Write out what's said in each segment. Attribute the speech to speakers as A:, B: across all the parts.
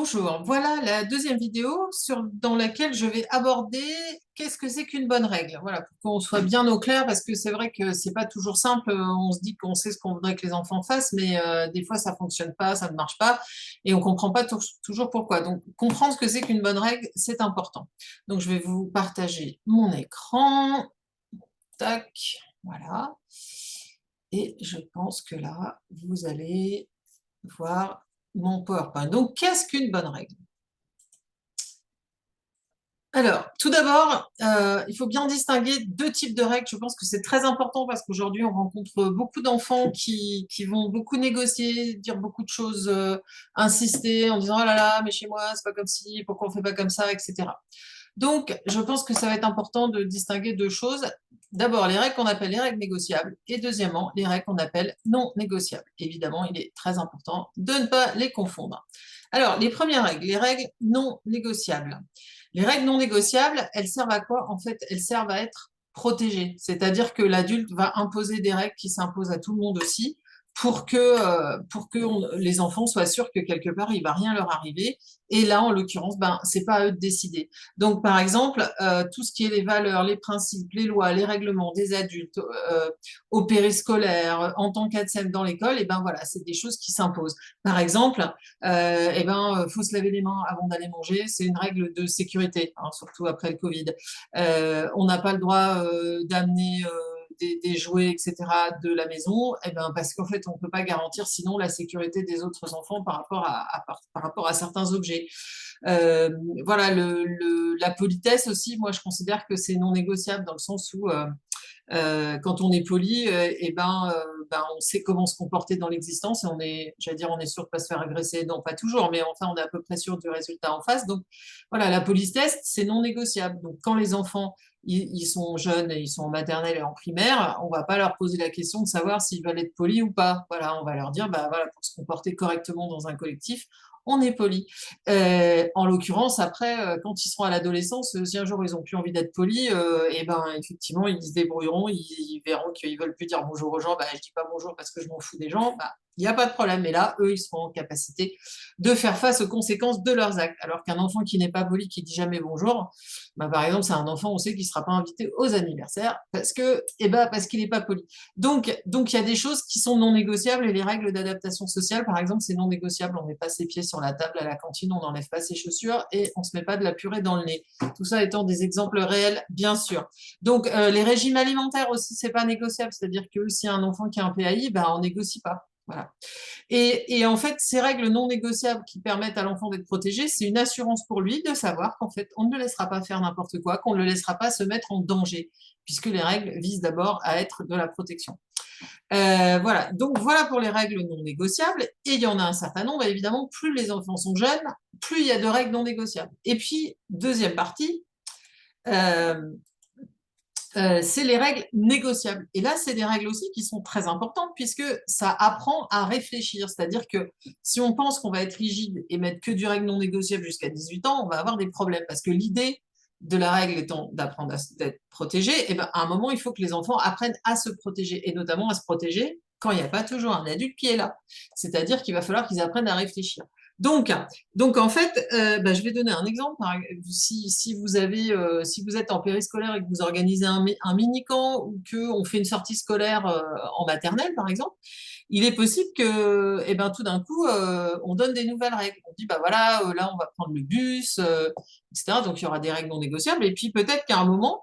A: Bonjour, voilà la deuxième vidéo dans laquelle je vais aborder qu'est-ce que c'est qu'une bonne règle. Voilà, pour qu'on soit bien au clair, parce que c'est vrai que c'est pas toujours simple. On se dit qu'on sait ce qu'on voudrait que les enfants fassent, mais des fois ça fonctionne pas, ça ne marche pas, et on comprend pas toujours pourquoi. Donc comprendre ce que c'est qu'une bonne règle, c'est important. Donc je vais vous partager mon écran. Tac, voilà. Et je pense que là, vous allez voir mon PowerPoint. Donc, qu'est-ce qu'une bonne règle? Alors, tout d'abord, il faut bien distinguer deux types de règles. Je pense que c'est très important parce qu'aujourd'hui, on rencontre beaucoup d'enfants qui vont beaucoup négocier, dire beaucoup de choses, insister en disant «Oh là là, mais chez moi, c'est pas comme ci, pourquoi on fait pas comme ça», etc. Donc, je pense que ça va être important de distinguer deux choses. D'abord, les règles qu'on appelle les règles négociables et deuxièmement, les règles qu'on appelle non négociables. Évidemment, il est très important de ne pas les confondre. Alors, les premières règles, les règles non négociables. Les règles non négociables, elles servent à quoi? En fait, elles servent à être protégées. C'est-à-dire que l'adulte va imposer des règles qui s'imposent à tout le monde aussi pour que les enfants soient sûrs que quelque part, il ne va rien leur arriver. Et là, en l'occurrence, ben, c'est pas à eux de décider. Donc, par exemple, tout ce qui est les valeurs, les principes, les lois, les règlements des adultes au périscolaire, en tant qu'ATSEM dans l'école, et ben voilà, c'est des choses qui s'imposent. Par exemple, faut se laver les mains avant d'aller manger, c'est une règle de sécurité, hein, surtout après le Covid. On n'a pas le droit d'amener des jouets, etc., de la maison, et ben, parce qu'en fait, on ne peut pas garantir sinon la sécurité des autres enfants par rapport à certains objets. Euh, voilà, la politesse aussi, moi je considère que c'est non négociable dans le sens où quand on est poli, on sait comment se comporter dans l'existence et j'allais dire, on est sûr de pas se faire agresser. Non, pas toujours, mais enfin, on est à peu près sûr du résultat en face. Donc, voilà, la politesse, c'est non négociable. Donc, quand les enfants, ils sont jeunes et ils sont en maternelle et en primaire, on va pas leur poser la question de savoir s'ils veulent être polis ou pas. Voilà, on va leur dire, bah voilà, pour se comporter correctement dans un collectif, on est poli. En l'occurrence, après, quand ils seront à l'adolescence, si un jour ils ont plus envie d'être polis, et ben effectivement, ils se débrouilleront, ils verront qu'ils veulent plus dire bonjour aux gens. Bah, je dis pas bonjour parce que je m'en fous des gens. Bah, il n'y a pas de problème. Mais là, eux, ils seront en capacité de faire face aux conséquences de leurs actes. Alors qu'un enfant qui n'est pas poli, qui dit jamais bonjour, bah, par exemple, c'est un enfant, on sait qu'il ne sera pas invité aux anniversaires parce qu'il n'est pas poli. Donc, il y a des choses qui sont non négociables et les règles d'adaptation sociale, par exemple, c'est non négociable. On ne met pas ses pieds sur la table à la cantine, on n'enlève pas ses chaussures et on ne se met pas de la purée dans le nez. Tout ça étant des exemples réels, bien sûr. Donc, les régimes alimentaires aussi, c'est pas négociable. C'est-à-dire que si un enfant qui a un PAI, ben, on négocie pas. Voilà. Et en fait, ces règles non négociables qui permettent à l'enfant d'être protégé, c'est une assurance pour lui de savoir qu'en fait, on ne le laissera pas faire n'importe quoi, qu'on ne le laissera pas se mettre en danger, puisque les règles visent d'abord à être de la protection. Voilà, donc voilà pour les règles non négociables, et il y en a un certain nombre, et évidemment, plus les enfants sont jeunes, plus il y a de règles non négociables. Et puis, deuxième partie, euh, c'est les règles négociables. Et là, c'est des règles aussi qui sont très importantes puisque ça apprend à réfléchir. C'est-à-dire que si on pense qu'on va être rigide et mettre que du règle non négociable jusqu'à 18 ans, on va avoir des problèmes. Parce que l'idée de la règle étant d'apprendre à être protégé, et ben, à un moment, il faut que les enfants apprennent à se protéger et notamment à se protéger quand il n'y a pas toujours un adulte qui est là. C'est-à-dire qu'il va falloir qu'ils apprennent à réfléchir. Donc, donc, en fait, je vais donner un exemple. Si vous êtes en périscolaire et que vous organisez un mini-camp ou qu'on fait une sortie scolaire en maternelle, par exemple, il est possible que, tout d'un coup, on donne des nouvelles règles. On dit, bah voilà, là, on va prendre le bus, etc. Donc, il y aura des règles non négociables. Et puis, peut-être qu'à un moment,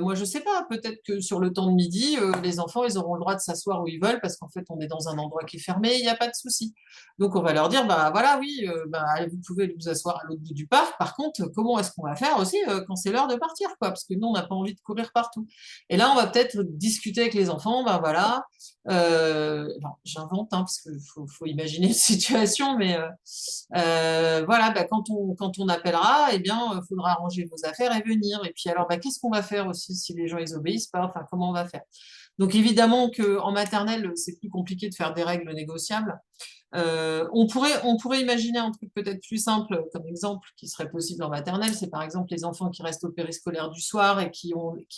A: moi, je sais pas, peut-être que sur le temps de midi, les enfants, ils auront le droit de s'asseoir où ils veulent parce qu'en fait, on est dans un endroit qui est fermé, il n'y a pas de souci. Donc, on va leur dire, bah voilà, oui, allez, vous pouvez vous asseoir à l'autre bout du parc. Par contre, comment est-ce qu'on va faire aussi quand c'est l'heure de partir, quoi? Parce que nous, on n'a pas envie de courir partout. Et là, on va peut-être discuter avec les enfants, bah voilà. J'invente, hein, parce qu'il faut imaginer une situation, mais voilà, quand on appellera, eh bien, il faudra ranger vos affaires et venir. Et puis alors, qu'est-ce qu'on va faire aussi si les gens ils obéissent pas? Enfin, comment on va faire? Donc évidemment qu'en maternelle, c'est plus compliqué de faire des règles négociables. On pourrait imaginer un truc peut-être plus simple comme exemple qui serait possible en maternelle, c'est par exemple les enfants qui restent au périscolaire du soir et qui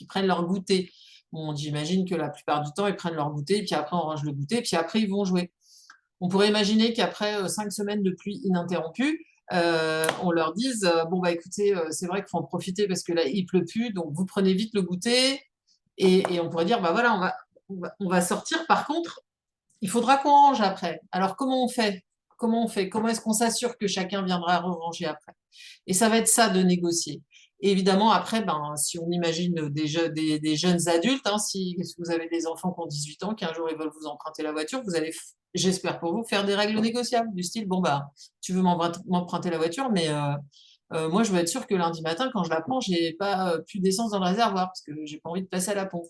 A: prennent leur goûter. Bon, j'imagine que la plupart du temps, ils prennent leur goûter, puis après on range le goûter, puis après ils vont jouer. On pourrait imaginer qu'après 5 semaines de pluie ininterrompue, on leur dise bon, bah écoutez, c'est vrai qu'il faut en profiter parce que là, il pleut plus, donc vous prenez vite le goûter. Et on pourrait dire bah voilà, on va sortir. Par contre, il faudra qu'on range après. Alors, comment on fait? Comment on fait? Comment est-ce qu'on s'assure que chacun viendra ranger après? Et ça va être ça de négocier. Et évidemment, après, ben, si on imagine des jeunes adultes, hein, si vous avez des enfants qui ont 18 ans, qu'un jour ils veulent vous emprunter la voiture, vous allez, j'espère pour vous, faire des règles négociables du style, bon, bah, tu veux m'emprunter la voiture, mais moi, je veux être sûr que lundi matin, quand je la prends, j'ai pas plus d'essence dans le réservoir parce que j'ai pas envie de passer à la pompe.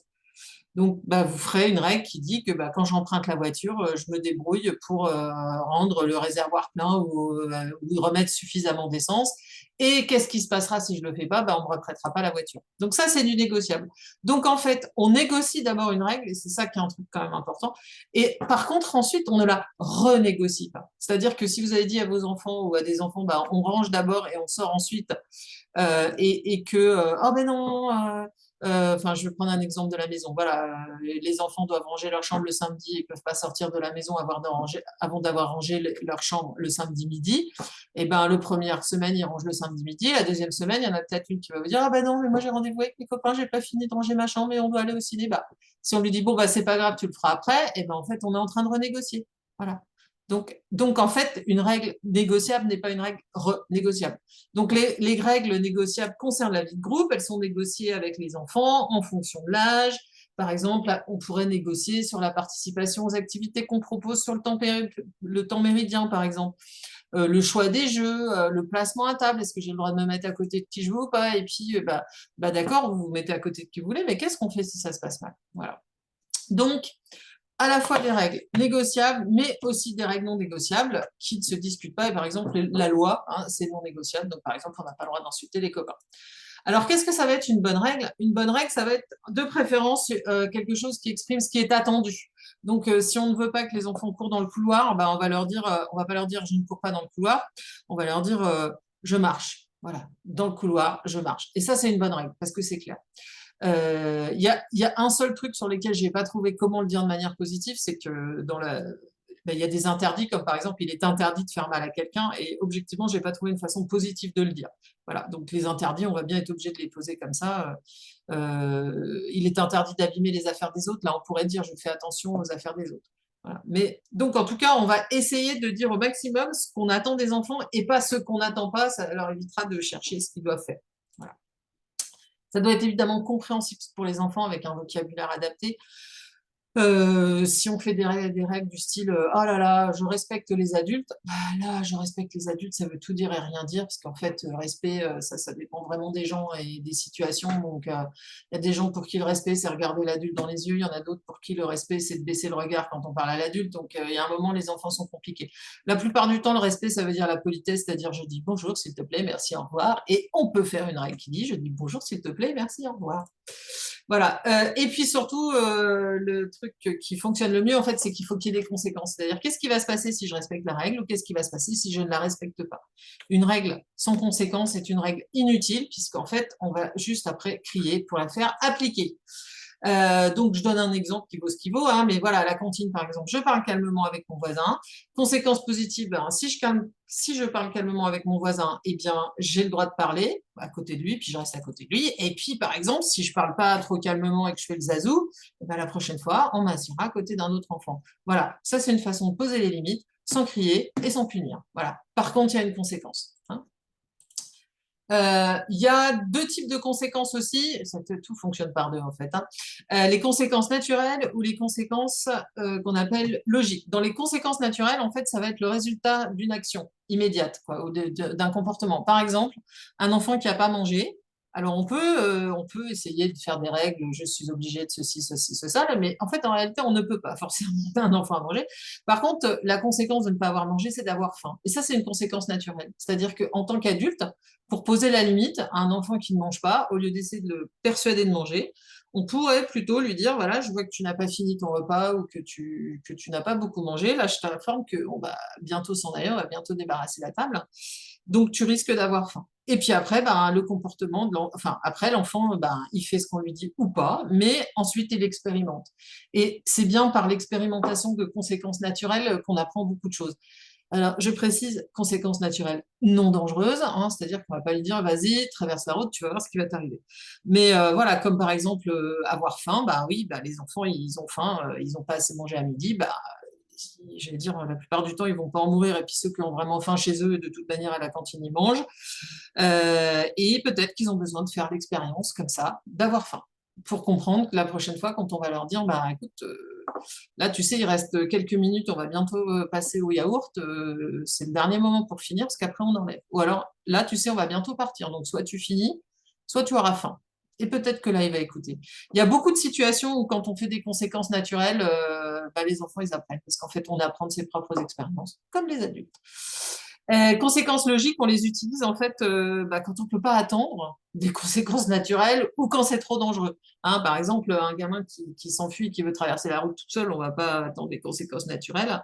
A: Donc, bah, vous ferez une règle qui dit que bah, quand j'emprunte la voiture, je me débrouille pour rendre le réservoir plein ou remettre suffisamment d'essence. Et qu'est-ce qui se passera si je ne le fais pas? Bah, on ne me retraitera pas la voiture. Donc ça, c'est du négociable. Donc en fait, on négocie d'abord une règle, et c'est ça qui est un truc quand même important. Et par contre, ensuite, on ne la renégocie pas. C'est-à-dire que si vous avez dit à vos enfants ou à des enfants, bah, on range d'abord et on sort ensuite, et que oh ben non, enfin je vais prendre un exemple de la maison, voilà, les enfants doivent ranger leur chambre le samedi et ne peuvent pas sortir de la maison avant d'avoir rangé leur chambre le samedi midi. Et ben le première semaine ils rangent le samedi midi, la deuxième semaine il y en a peut-être une qui va vous dire ah ben non mais moi j'ai rendez-vous avec mes copains, j'ai pas fini de ranger ma chambre et on doit aller au ciné. Bah, si on lui dit bon bah c'est pas grave, tu le feras après, et ben en fait on est en train de renégocier, voilà. Donc, en fait, une règle négociable n'est pas une règle renégociable. Donc, les règles négociables concernent la vie de groupe. Elles sont négociées avec les enfants en fonction de l'âge. Par exemple, on pourrait négocier sur la participation aux activités qu'on propose sur le temps méridien, par exemple. Le choix des jeux, le placement à table. Est-ce que j'ai le droit de me mettre à côté de qui je veux ou pas? Et puis, bah, d'accord, vous vous mettez à côté de qui vous voulez, mais qu'est-ce qu'on fait si ça se passe mal? Voilà. Donc, à la fois des règles négociables, mais aussi des règles non négociables qui ne se discutent pas. Et par exemple, la loi, hein, c'est non négociable. Donc, par exemple, on n'a pas le droit d'insulter les copains. Alors, qu'est-ce que ça va être une bonne règle? Une bonne règle, ça va être de préférence quelque chose qui exprime ce qui est attendu. Donc, si on ne veut pas que les enfants courent dans le couloir, bah, on va leur dire, on va pas leur dire je ne cours pas dans le couloir, on va leur dire je marche. Voilà, dans le couloir, je marche. Et ça, c'est une bonne règle parce que c'est clair. Il y a un seul truc sur lequel je n'ai pas trouvé comment le dire de manière positive, c'est que il y a des interdits, comme par exemple, il est interdit de faire mal à quelqu'un, et objectivement, je n'ai pas trouvé une façon positive de le dire. Voilà, donc les interdits, on va bien être obligé de les poser comme ça. Il est interdit d'abîmer les affaires des autres. Là, on pourrait dire, je fais attention aux affaires des autres. Voilà. Mais donc, en tout cas, on va essayer de dire au maximum ce qu'on attend des enfants et pas ce qu'on n'attend pas. Ça leur évitera de chercher ce qu'ils doivent faire. Voilà. Ça doit être évidemment compréhensible pour les enfants avec un vocabulaire adapté. Si on fait des règles du style oh là là, je respecte les adultes, bah là, je respecte les adultes, ça veut tout dire et rien dire, parce qu'en fait, respect, ça dépend vraiment des gens et des situations. Donc, il y a des gens pour qui le respect, c'est regarder l'adulte dans les yeux, il y en a d'autres pour qui le respect, c'est de baisser le regard quand on parle à l'adulte. Donc, il y a un moment, les enfants sont compliqués. La plupart du temps, le respect, ça veut dire la politesse, c'est-à-dire je dis bonjour, s'il te plaît, merci, au revoir. Et on peut faire une règle qui dit je dis bonjour, s'il te plaît, merci, au revoir. Voilà. Et puis surtout, le truc qui fonctionne le mieux, en fait, c'est qu'il faut qu'il y ait des conséquences. C'est-à-dire, qu'est-ce qui va se passer si je respecte la règle ou qu'est-ce qui va se passer si je ne la respecte pas? Une règle sans conséquence est une règle inutile, puisqu'en fait, on va juste après crier pour la faire appliquer. Donc, je donne un exemple qui vaut ce qui vaut, hein, mais voilà, à la cantine, par exemple, je parle calmement avec mon voisin. Conséquence positive, ben, si je parle calmement avec mon voisin, eh bien, j'ai le droit de parler à côté de lui, puis je reste à côté de lui. Et puis, par exemple, si je parle pas trop calmement et que je fais le zazou, eh ben, la prochaine fois, on m'assiera à côté d'un autre enfant. Voilà, ça, c'est une façon de poser les limites sans crier et sans punir. Voilà. Par contre, il y a une conséquence, hein. Il y a deux types de conséquences aussi, tout fonctionne par deux en fait, hein. Les conséquences naturelles ou les conséquences qu'on appelle logiques. Dans les conséquences naturelles, en fait, ça va être le résultat d'une action immédiate, quoi, ou d'un comportement. Par exemple, un enfant qui n'a pas mangé. Alors on peut essayer de faire des règles, je suis obligé de ceci, ceci, ceci, mais en fait, en réalité, on ne peut pas forcément un enfant à manger. Par contre, la conséquence de ne pas avoir mangé, c'est d'avoir faim. Et ça, c'est une conséquence naturelle. C'est-à-dire qu'en tant qu'adulte, pour poser la limite à un enfant qui ne mange pas, au lieu d'essayer de le persuader de manger, on pourrait plutôt lui dire, voilà, je vois que tu n'as pas fini ton repas ou que tu n'as pas beaucoup mangé. Là, je t'informe qu'on va bientôt s'en aller, on va bientôt débarrasser la table. Donc, tu risques d'avoir faim. Et puis après, ben, le comportement après, l'enfant, ben, il fait ce qu'on lui dit ou pas, mais ensuite, il expérimente. Et c'est bien par l'expérimentation de conséquences naturelles qu'on apprend beaucoup de choses. Alors, je précise, conséquences naturelles non dangereuses, hein, c'est-à-dire qu'on va pas lui dire, vas-y, traverse la route, tu vas voir ce qui va t'arriver. Mais voilà, comme par exemple avoir faim, bah oui, bah, les enfants, ils ont faim, ils n'ont pas assez mangé à midi, bah, j'allais dire, la plupart du temps, ils vont pas en mourir, et puis ceux qui ont vraiment faim chez eux, de toute manière, à la cantine, ils mangent. Et peut-être qu'ils ont besoin de faire l'expérience comme ça, d'avoir faim, pour comprendre que la prochaine fois, quand on va leur dire, bah écoute, là, tu sais, il reste quelques minutes, on va bientôt passer au yaourt, c'est le dernier moment pour finir, parce qu'après, on enlève. Ou alors, là, tu sais, on va bientôt partir, donc soit tu finis, soit tu auras faim. Et peut-être que là, il va écouter. Il y a beaucoup de situations où, quand on fait des conséquences naturelles, bah, les enfants, ils apprennent, parce qu'en fait, on apprend de ses propres expériences, comme les adultes. Conséquences logiques, on les utilise en fait bah, quand on ne peut pas attendre des conséquences naturelles ou quand c'est trop dangereux. Hein, par exemple, un gamin qui s'enfuit, qui veut traverser la route toute seule, on ne va pas attendre des conséquences naturelles.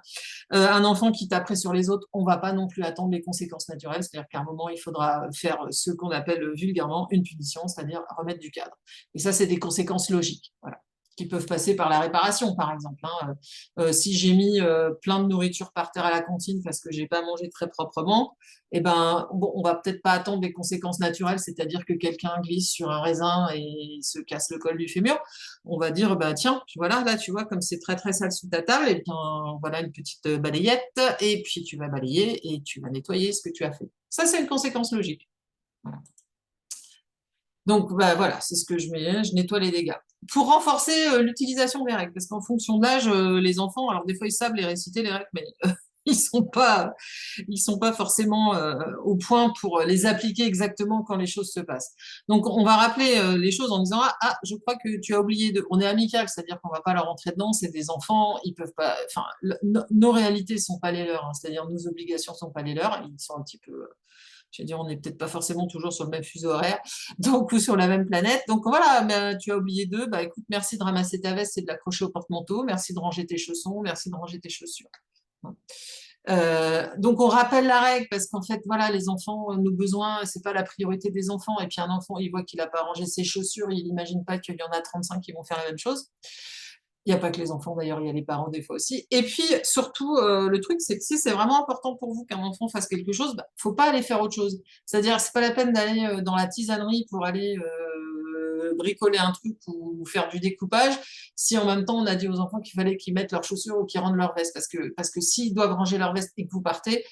A: Un enfant qui taperait sur les autres, on ne va pas non plus attendre les conséquences naturelles. C'est-à-dire qu'à un moment, il faudra faire ce qu'on appelle vulgairement une punition, c'est-à-dire remettre du cadre. Et ça, c'est des conséquences logiques. Voilà, qui peuvent passer par la réparation, par exemple. Hein. Si j'ai mis plein de nourriture par terre à la cantine parce que j'ai pas mangé très proprement, eh ben, bon, on va peut-être pas attendre des conséquences naturelles, c'est-à-dire que quelqu'un glisse sur un raisin et se casse le col du fémur. On va dire, bah, tiens, voilà, là, tu vois, comme c'est très très sale sous ta table, et bien, voilà une petite balayette, et puis tu vas balayer et tu vas nettoyer ce que tu as fait. Ça, c'est une conséquence logique. Voilà. Donc bah, voilà, c'est ce que je mets, je nettoie les dégâts. Pour renforcer l'utilisation des règles, parce qu'en fonction de l'âge, les enfants, alors des fois ils savent les réciter les règles, mais ils sont pas forcément au point pour les appliquer exactement quand les choses se passent. Donc on va rappeler les choses en disant je crois que tu as oublié de. On est amical, c'est-à-dire qu'on va pas leur rentrer dedans, c'est des enfants, ils peuvent pas. Enfin, nos réalités sont pas les leurs, hein, c'est-à-dire nos obligations sont pas les leurs, ils sont un petit peu je veux dire, on n'est peut-être pas forcément toujours sur le même fuseau horaire, donc ou sur la même planète. Donc voilà, mais, tu as oublié d'eux. Bah écoute, merci de ramasser ta veste et de l'accrocher au porte-manteau. Merci de ranger tes chaussons. Merci de ranger tes chaussures. Donc on rappelle la règle parce qu'en fait voilà les enfants nos besoins c'est pas la priorité des enfants et puis un enfant il voit qu'il a pas rangé ses chaussures il n'imagine pas qu'il y en a 35 qui vont faire la même chose. Il n'y a pas que les enfants d'ailleurs, il y a les parents des fois aussi. Et puis surtout, le truc, c'est que si c'est vraiment important pour vous qu'un enfant fasse quelque chose, bah, faut pas aller faire autre chose. C'est-à-dire, c'est pas la peine d'aller dans la tisanerie pour aller bricoler un truc ou faire du découpage, si en même temps on a dit aux enfants qu'il fallait qu'ils mettent leurs chaussures ou qu'ils rendent leur veste. Parce que s'ils doivent ranger leur veste et que vous partez,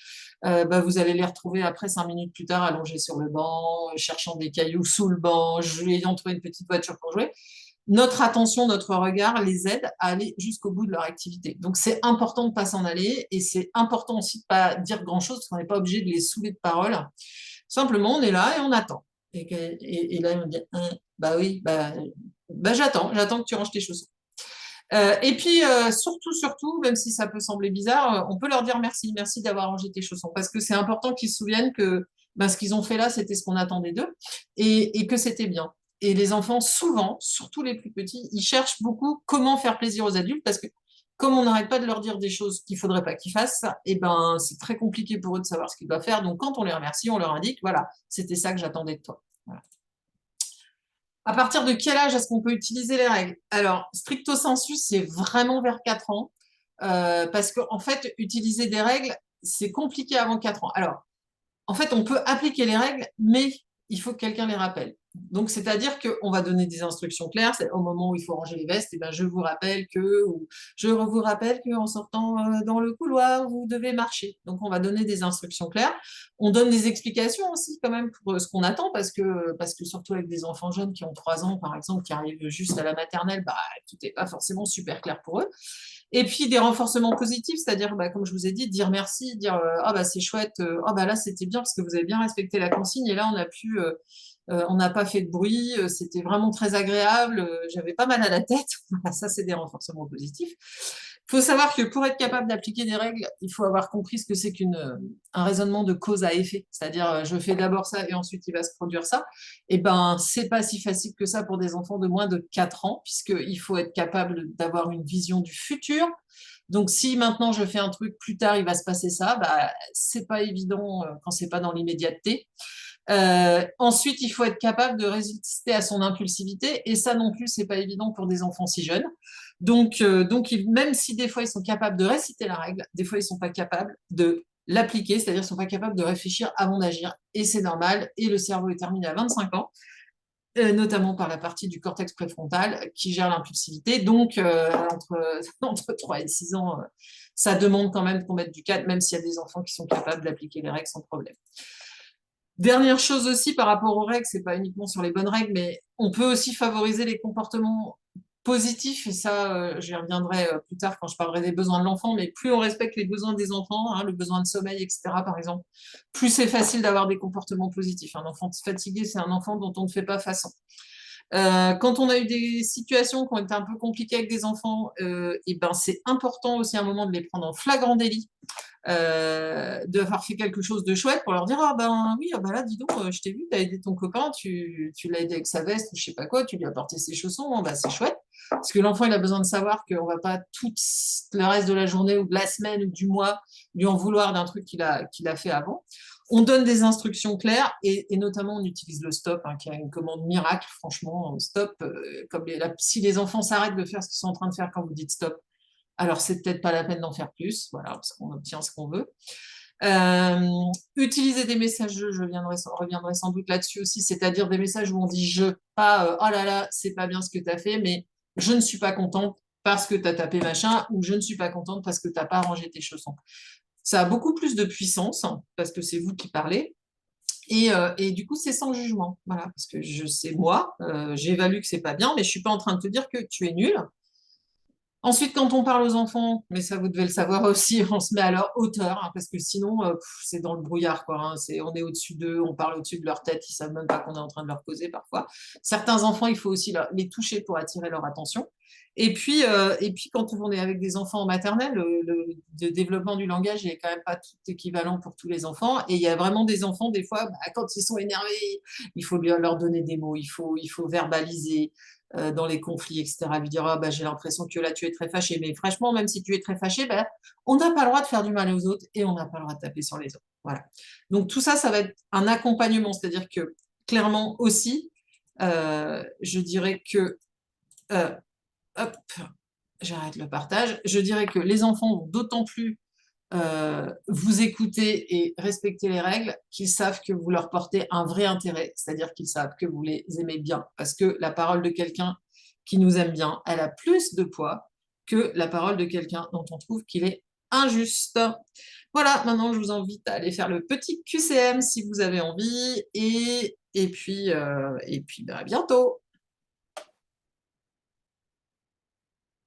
A: bah, vous allez les retrouver après 5 minutes plus tard allongés sur le banc, cherchant des cailloux sous le banc, ayant trouvé une petite voiture pour jouer. Notre attention, notre regard les aide à aller jusqu'au bout de leur activité. Donc, c'est important de ne pas s'en aller et c'est important aussi de ne pas dire grand-chose parce qu'on n'est pas obligé de les saouler de parole. Simplement, on est là et on attend. Et là, on dit, bah oui, bah, j'attends que tu ranges tes chaussons. Et puis, surtout, même si ça peut sembler bizarre, on peut leur dire merci, merci d'avoir rangé tes chaussons, parce que c'est important qu'ils se souviennent que ben, ce qu'ils ont fait là, c'était ce qu'on attendait d'eux, et que c'était bien. Et les enfants, souvent, surtout les plus petits, ils cherchent beaucoup comment faire plaisir aux adultes, parce que comme on n'arrête pas de leur dire des choses qu'il ne faudrait pas qu'ils fassent, et ben, c'est très compliqué pour eux de savoir ce qu'ils doivent faire. Donc, quand on les remercie, on leur indique, voilà, c'était ça que j'attendais de toi. Voilà. À partir de quel âge est-ce qu'on peut utiliser les règles? Alors, stricto sensu, c'est vraiment vers 4 ans, parce qu'en fait, utiliser des règles, c'est compliqué avant 4 ans. Alors, en fait, on peut appliquer les règles, mais il faut que quelqu'un les rappelle. Donc, c'est-à-dire qu'on va donner des instructions claires. Au moment où il faut ranger les vestes, et ben, je vous rappelle que, ou je vous rappelle qu'en sortant dans le couloir, vous devez marcher. Donc, on va donner des instructions claires. On donne des explications aussi, quand même, pour ce qu'on attend, parce que surtout avec des enfants jeunes qui ont 3 ans, par exemple, qui arrivent juste à la maternelle, bah, tout n'est pas forcément super clair pour eux. Et puis des renforcements positifs, c'est-à-dire, bah, comme je vous ai dit, dire merci, dire ah bah c'est chouette, ah bah là c'était bien parce que vous avez bien respecté la consigne et là on n'a pas fait de bruit, c'était vraiment très agréable, j'avais pas mal à la tête. Voilà, ça c'est des renforcements positifs. Il faut savoir que pour être capable d'appliquer des règles, il faut avoir compris ce que c'est qu'un raisonnement de cause à effet, c'est-à-dire je fais d'abord ça et ensuite il va se produire ça. Et ben c'est pas si facile que ça pour des enfants de moins de 4 ans, puisqu'il faut être capable d'avoir une vision du futur. Donc si maintenant je fais un truc, plus tard il va se passer ça, bah, c'est pas évident quand c'est pas dans l'immédiateté. Ensuite, il faut être capable de résister à son impulsivité, et ça non plus, c'est pas évident pour des enfants si jeunes. Donc même si des fois ils sont capables de réciter la règle, des fois ils sont pas capables de l'appliquer, c'est-à-dire qu'ils ne sont pas capables de réfléchir avant d'agir. Et c'est normal. Et le cerveau est terminé à 25 ans, notamment par la partie du cortex préfrontal qui gère l'impulsivité. Donc, entre 3 et 6 ans, ça demande quand même qu'on mette du cadre, même s'il y a des enfants qui sont capables d'appliquer les règles sans problème. Dernière chose aussi par rapport aux règles, c'est pas uniquement sur les bonnes règles, mais on peut aussi favoriser les comportements positifs, et ça, j'y reviendrai plus tard quand je parlerai des besoins de l'enfant, mais plus on respecte les besoins des enfants, hein, le besoin de sommeil, etc., par exemple, plus c'est facile d'avoir des comportements positifs. Un enfant fatigué, c'est un enfant dont on ne fait pas façon. Quand on a eu des situations qui ont été un peu compliquées avec des enfants, et ben c'est important aussi à un moment de les prendre en flagrant délit, d'avoir fait quelque chose de chouette pour leur dire ah ben oui, ah ben là dis donc, je t'ai vu, tu as aidé ton copain, tu l'as aidé avec sa veste, je sais pas quoi, tu lui as porté ses chaussons, bah, c'est chouette. Parce que l'enfant il a besoin de savoir qu'on va pas tout le reste de la journée ou de la semaine ou du mois lui en vouloir d'un truc qu'il a fait avant. On donne des instructions claires et notamment on utilise le stop, hein, qui est une commande miracle, franchement, stop. Si les enfants s'arrêtent de faire ce qu'ils sont en train de faire quand vous dites stop, alors c'est peut-être pas la peine d'en faire plus, voilà, parce qu'on obtient ce qu'on veut. Utiliser des messages je reviendrai sans doute là-dessus aussi, c'est-à-dire des messages où on dit je, pas oh là là, c'est pas bien ce que tu as fait, mais je ne suis pas contente parce que tu as tapé machin, ou je ne suis pas contente parce que tu n'as pas rangé tes chaussons. Ça a beaucoup plus de puissance, hein, parce que c'est vous qui parlez. Et du coup, c'est sans jugement. Voilà, parce que je sais, moi, j'évalue que c'est pas bien, mais je suis pas en train de te dire que tu es nul. Ensuite, quand on parle aux enfants, mais ça vous devez le savoir aussi, on se met à leur hauteur, hein, parce que sinon, c'est dans le brouillard, quoi, hein. On est au-dessus d'eux, on parle au-dessus de leur tête, ils savent même pas qu'on est en train de leur causer parfois. Certains enfants, il faut aussi les toucher pour attirer leur attention. Et puis quand on est avec des enfants en maternelle, le développement du langage n'est quand même pas tout équivalent pour tous les enfants. Et il y a vraiment des enfants, des fois, bah, quand ils sont énervés, il faut leur donner des mots, il faut verbaliser dans les conflits, etc. Lui dire, ah, bah, j'ai l'impression que là, tu es très fâché. Mais franchement, même si tu es très fâché, bah, on n'a pas le droit de faire du mal aux autres et on n'a pas le droit de taper sur les autres. Voilà. Donc tout ça, ça va être un accompagnement. C'est-à-dire que clairement aussi, je dirais que hop, j'arrête le partage. Je dirais que les enfants vont d'autant plus vous écouter et respecter les règles qu'ils savent que vous leur portez un vrai intérêt, c'est-à-dire qu'ils savent que vous les aimez bien, parce que la parole de quelqu'un qui nous aime bien, elle a plus de poids que la parole de quelqu'un dont on trouve qu'il est injuste. Voilà, maintenant je vous invite à aller faire le petit QCM si vous avez envie, et puis bah, à bientôt.